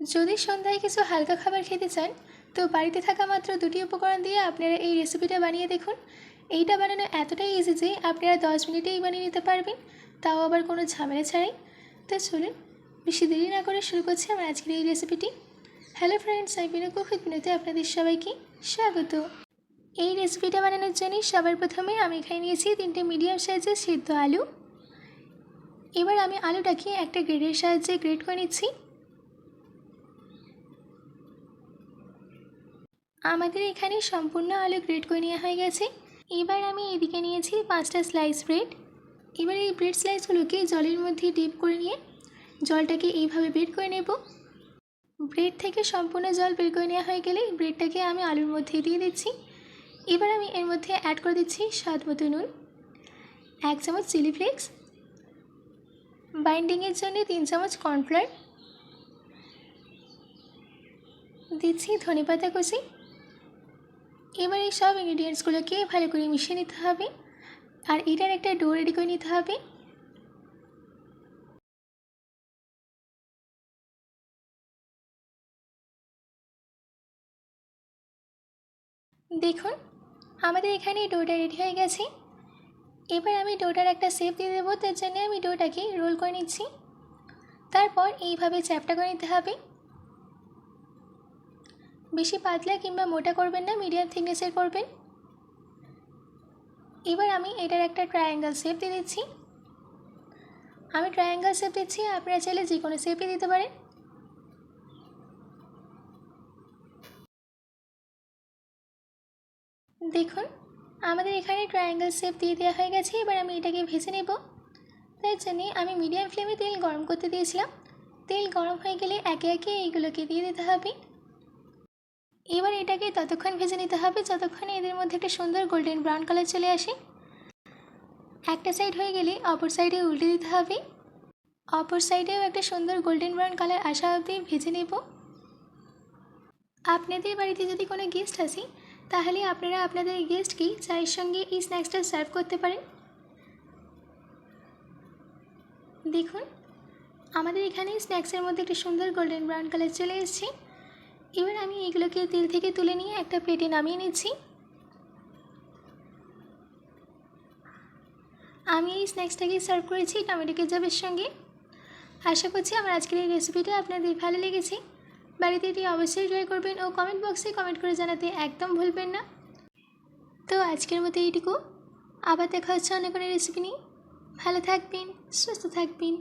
যদি সন্ধ্যায় কিছু হালকা খাবার খেতে চান তো বাড়িতে থাকা মাত্র 2টি উপকরণ দিয়ে আপনারা এই রেসিপিটা বানিয়ে দেখুন। এইটা বানানো এতটাই ইজি যে আপনারা 10 মিনিটেই বানিয়ে নিতে পারবেন, তাও আবার কোনো ঝামেলা ছাড়াই। তো চলুন বেশি দেরি না করে শুরু করছি আমার আজকের এই রেসিপিটি। হ্যালো ফ্রেন্ডস, আমি বিনু কুক উইথ বিনুতে আপনাদের সবাইকে স্বাগত। এই রেসিপিটা বানানোর জন্য সবার প্রথমে আমি এখানে নিয়েছি 3টে মিডিয়াম সাইজের সিদ্ধ আলু। এবার আমি আলুটাকে একটা গ্রেডের সাহায্যে গ্রেড করে নিচ্ছি। আমাদের এখানে সম্পূর্ণ আলু গ্রেড করে নেওয়া হয়ে গেছে। এবার আমি এদিকে নিয়েছি 5টা স্লাইস ব্রেড। এবার এই ব্রেড স্লাইসগুলোকে জলের মধ্যে ডিপ করে নিয়ে জলটাকে এইভাবে বের করে নেব। ব্রেড থেকে সম্পূর্ণ জল বের করে নেওয়া হয়ে গেলে ব্রেডটাকে আমি আলুর মধ্যে দিয়ে দিচ্ছি। এবার আমি এর মধ্যে অ্যাড করে দিচ্ছি স্বাদ মতো নুন, 1 চামচ চিলি ফ্লেক্স, বাইন্ডিংয়ের জন্য 3 চামচ কর্নফ্লাওয়ার, দিচ্ছি ধনেপাতা কুচি। এবার এই সব ইনগ্রিডিয়েন্টসগুলোকে ভালো করে মিশিয়ে নিতে হবে আর এটার একটা ডো রেডি করে নিতে হবে। দেখুন আমাদের এখানে ডোটা রেডি হয়ে গেছে। এবার আমি ডোটার একটা শেপ দিয়ে দেবো, তার জন্য আমি ডোটাকে রোল করে নিচ্ছি। তারপর এইভাবে চ্যাপটা করে নিতে হবে। বেশি পাতলা কিংবা মোটা করবেন না, মিডিয়াম থিকনেসের করবেন। এবার আমি এটার একটা ট্রায়াঙ্গেল শেপ দিয়ে দিচ্ছি। আমি ট্রায়াঙ্গেল শেপ দিচ্ছি, আপনারা চাইলে যে কোনো শেপই দিতে পারেন। দেখুন আমাদের এখানে ট্রায়াঙ্গেল শেপ দিয়ে দেওয়া হয়ে গেছে। এবার আমি এটাকে ভেজে নেব। তাই জন্যে আমি মিডিয়াম ফ্লেমে তেল গরম করতে দিয়েছিলাম। তেল গরম হয়ে গেলে একে একে এইগুলোকে দিয়ে দিতে হবে। এবার এটাকে ততক্ষণ ভেজে নিতে হবে যতক্ষণে এদের মধ্যে একটা সুন্দর গোল্ডেন ব্রাউন কালার চলে আসে। একটা সাইড হয়ে গেলে অপর সাইডে উল্টে দিতে হবে। অপর সাইডেও একটা সুন্দর গোল্ডেন ব্রাউন কালার আসা অবধি ভেজে নেব। আপনাদের বাড়িতে যদি কোনো গেস্ট আসে তাহলে আপনারা আপনাদের গেস্টকে চায়ের সঙ্গে এই স্ন্যাক্সটা সার্ভ করতে পারেন। দেখুন আমাদের এখানে স্ন্যাক্সের মধ্যে একটা সুন্দর গোল্ডেন ব্রাউন কালার চলে এসেছে। এবার আমি এগুলোকে তেল থেকে তুলে নিয়ে একটা প্লেটে নামিয়ে নিচ্ছি। আমি এই স্ন্যাক্সটাকে সার্ভ করেছি টমেটো কেচাপের সঙ্গে। আশা করছি আমার আজকের এই রেসিপিটা আপনাদের ভালো লেগেছে। বাড়িতে এটি অবশ্যই ট্রাই করবেন ও কমেন্ট বক্সে কমেন্ট করে জানাতে একদম ভুলবেন না। তো আজকের মতো এইটুকু, আবার দেখা হচ্ছে অন্য কোনো রেসিপি নিয়ে। ভালো থাকবেন, সুস্থ থাকবেন।